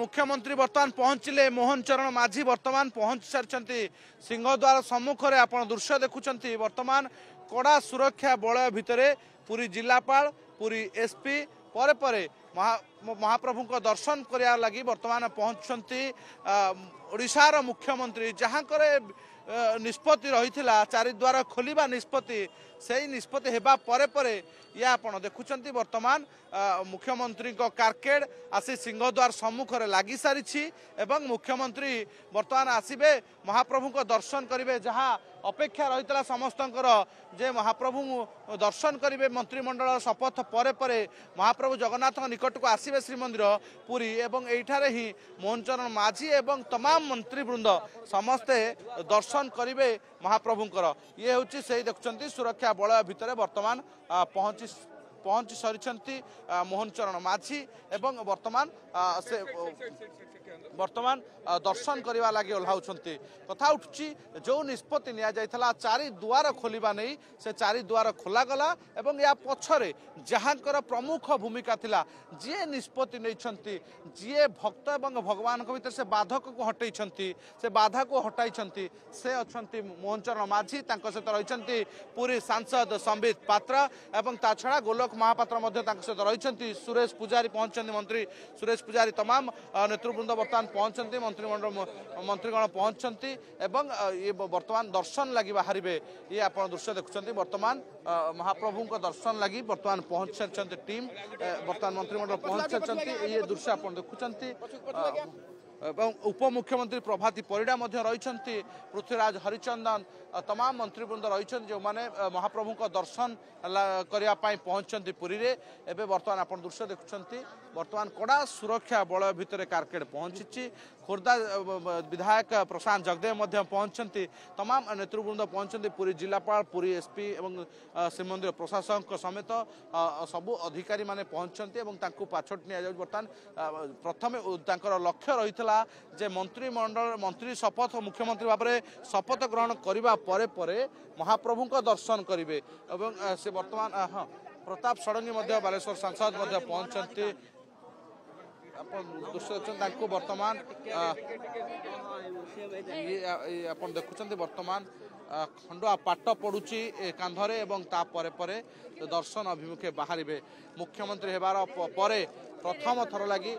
मुख्यमंत्री बर्तमान पहुंचले मोहन चरण माझी बर्तमान पहुंच सारी सिंहद्वार सम्मुखें आप दृश्य देखुं बर्तमान कड़ा सुरक्षा बलय भितर पुरी जिलापाल पुरी एसपी परे परे महाप्रभु को दर्शन करने लगी बर्तमान पहुंचती ओडिशार मुख्यमंत्री जहाँ निष्पत्ति रही चारिद्वार खोलिबा निष्पत्ति से निष्पत्ति हेबा परे परे या आपण देखुंत बर्तमान मुख्यमंत्री कारकेड आसी सिंहद्वार सम्मुखें लगी सारी एवं मुख्यमंत्री बर्तमान आसबे महाप्रभु को दर्शन करेंगे जहाँ अपेक्षा रही समस्त जे महाप्रभु दर्शन करेंगे मंत्रिमंडल शपथ परे परे महाप्रभु जगन्नाथ निकट को आसबे श्रीमंदिर पुरी एवं एठारे ही मोहन चरण माझी एवं तमाम मंत्रीवृंद समस्ते दर्शन करेंगे महाप्रभुंकर ये हूँ से देखुं सुरक्षा बलय भितर बर्तमान पहुंची सारी मोहन चरण माझी एवं बर्तमान दर्शन करने लगी ओह्लाउछंती कथा उठुची जो निष्पत्ति निया चारि द्वार खोलिबा नहीं से चारि द्वार खोलागला एवं या पछरे जहाँकर प्रमुख भूमिका थिला जी निष्पत्ति नहीं जी भक्त एवं भगवान भीतर से बाधक को हटई से बाधा को हटाई से अच्छा मोहन चरण माझी सहित रही पुरी सांसद संबित पात्र एवं ता छड़ा गोलोक महापात्र सहित रही सुरेश पुजारी पहुंचते मंत्री सुरेश पुजारी तमाम नेतृवृंद बर्तमान पहुंचती मंत्रिमंडल मंत्रीगण पहुंचती एवं ये बर्तमान दर्शन लगी बाहर ये आप दृश्य देखुं बर्तमान महाप्रभु को दर्शन लगी बर्तमान पहुंच सारी टीम बर्तमान मंत्रिमंडल पहुंच सारी ये दृश्य आप देखुं उपमुख्यमंत्री प्रभाती परिडा रही पृथ्वीराज हरिचंदन तमाम मंत्रीवृंद रही जो मैंने महाप्रभु को दर्शन करने पहुंचती पुरी रे एवं बर्तमान आप दृश्य देखुं बर्तमान कड़ा सुरक्षा बलय भितर कारकेड पहुंची खोर्धा विधायक प्रशांत जगदेव पहुंचती तमाम नेतृवृंद पहुंचती पुरी जिलापाल पुरी एसपी एवं श्रीमंदिर प्रशासक समेत सबू अधिकारी माने पहुंचती पाछोट नि बर्तमान प्रथम लक्ष्य रही जे मंत्रिमंडल मंत्री शपथ मुख्यमंत्री भाव में शपथ ग्रहण करने परे परे महाप्रभु को दर्शन करेंगे एवं से बर्तमान हाँ प्रताप षडंगी बालेश्वर सांसद पहुंचती दृश्य बर्तमान आप देखुं बर्तमान खंडुआ पाट पड़ुची कांधरे एवं ता परे परे दर्शन अभिमुखे बाहर मुख्यमंत्री हेबार परे प्रथम थर लगी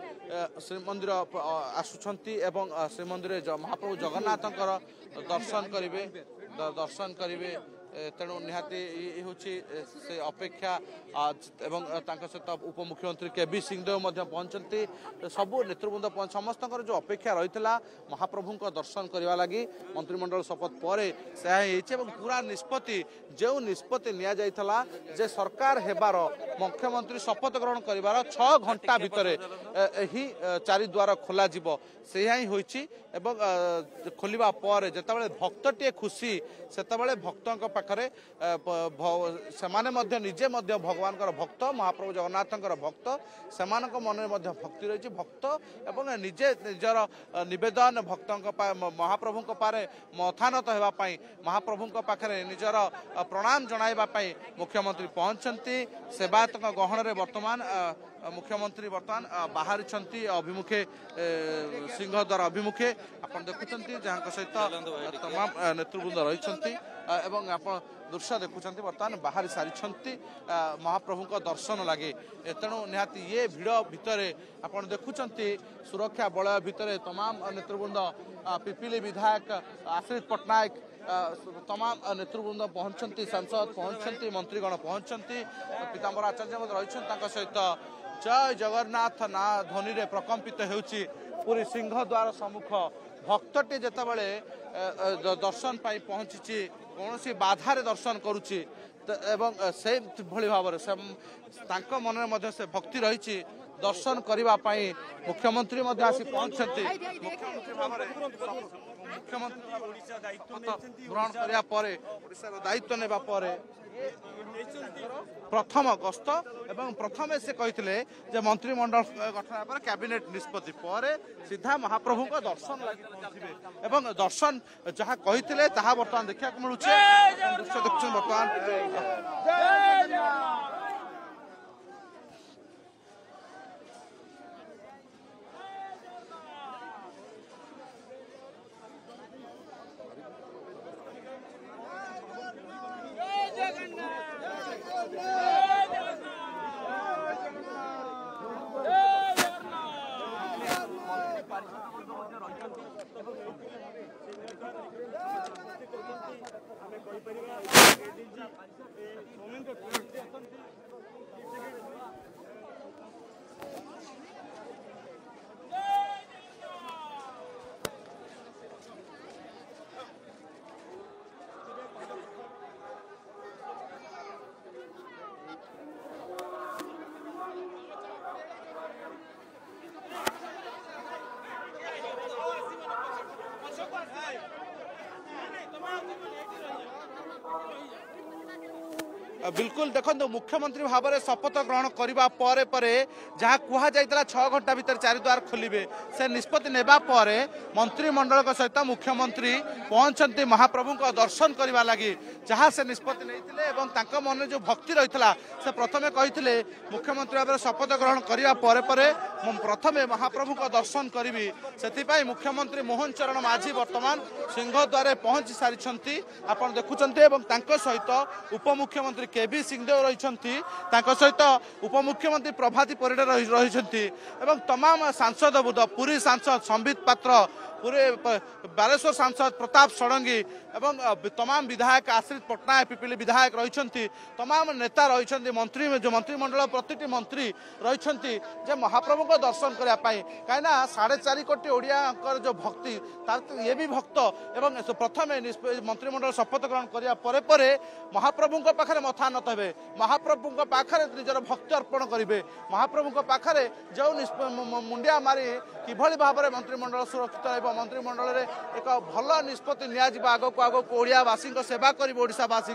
श्रीमंदिर आसुंच श्रीमंदिर महाप्रभु जगन्नाथ दर्शन करेंगे तेणु निहाती हूँ से अपेक्षा एवं सहित उपमुख्यमंत्री केबी सिंहदेव पहुंचती सबू नेतृवृंद समस्त जो अपेक्षा रही महाप्रभु को दर्शन करने लगी मंत्रिमंडल शपथ पर पूरा निष्पत्ति जो निष्पत्ति नि सरकार हेबार मुख्यमंत्री शपथ ग्रहण कर 6 घंटा भितर ही चारिद्वार खोल से ही होती खोलिबा पर जितेबाला भक्तटे खुशी से भक्तों पाखरे से निजे भगवान भक्त महाप्रभु जगन्नाथ भक्त से मन में भक्ति रही भक्त एवं निजे निजर निवेदन भक्तों महाप्रभु पारे मथानत होगापाई महाप्रभु पाखे निजर प्रणाम जनाइबापाई मुख्यमंत्री पहुंचती सेवायत गहन में बर्तमान मुख्यमंत्री बर्तमान बाहर अभिमुखे सिंहद्वार अभिमुखे आप देखुं जहाँ सहित तमाम नेतृवृंद रही आप दृश्य देखुं बर्तमान बाहर सारी महाप्रभु को दर्शन लगे तेणु निहाती ये भिड़ भितर आप देखुं सुरक्षा बलय भितर तमाम नेतृवृंद पिपिली विधायक आश्रित पट्टनायक तमाम नेतृवृंद पहुंचती सांसद पहुंचती मंत्रीगण पहुंचती पीताम्बर आचार्य रही सहित जय जगन्नाथ ना ध्वनि रे प्रकम्पित होउची पूरी सिंहद्वार सम्मुख भक्तटे जेतेबेले दर्शन पाई पहुंची कौन सी बाधारे दर्शन करुची एवं से भली भाव मन में से भक्ति रही दर्शन करने मुख्यमंत्री आसी पहुंचती मुख्यमंत्री ग्रहण करने दायित्व नेबा प्रथम गस्त एवं प्रथम से कहते मंत्रिमंडल गठन पर कैबिनेट निष्पत्ति पर सीधा महाप्रभु को दर्शन लगी पहुंचे एवं दर्शन जहाँ कहते बर्तमान देखा मिलूँ दृश्य देखुं बर्तमान बिल्कुल देखो मुख्यमंत्री भाव में शपथ ग्रहण करने पर जहाँ कहुला 6 घंटा भीतर चारिद्वार खोलिए से निष्पत्ति नेबा परे मंत्रिमंडल सहित मुख्यमंत्री पहुंचती महाप्रभु को दर्शन करने लगी जहाँ से निष्पत्ति नहीं मन जो भक्ति रही से प्रथमे कही मुख्यमंत्री भाव में शपथ ग्रहण करने पर प्रथमे महाप्रभु को दर्शन करी से मुख्यमंत्री मोहन चरण माझी वर्तमान सिंहद्वार पहुंची सारी आप देखुं सहित उपमुख्यमंत्री केबी सिंहदेव रही सहित उपमुख्यमंत्री प्रभाती परिडा रही तमाम सांसद बुद्ध पुरी सांसद संबित पात्र पूरे बालेश्वर सांसद प्रताप षडंगी एवं तमाम विधायक आश्रित पट्टनायक पिपिली विधायक रही तमाम नेता रही मंत्री जो मंत्रिमंडल प्रति मंत्री रही महाप्रभु को दर्शन करने कहीं 4.5 कोटी ओडिया जो भक्ति ये भी भक्त एवं प्रथमे मंत्रिमंडल शपथ ग्रहण करने महाप्रभु पाखे मथा नत हे महाप्रभु पाखे निजर भक्ति अर्पण करेंगे महाप्रभु पाखे जो मुंडिया मारी किभली भाव में मंत्रिमंडल सुरक्षित रह मंत्रिमंडल एक भल निष्पत्ति निया आगक आगक ओडियावासी सेवा कर ओडिशावासी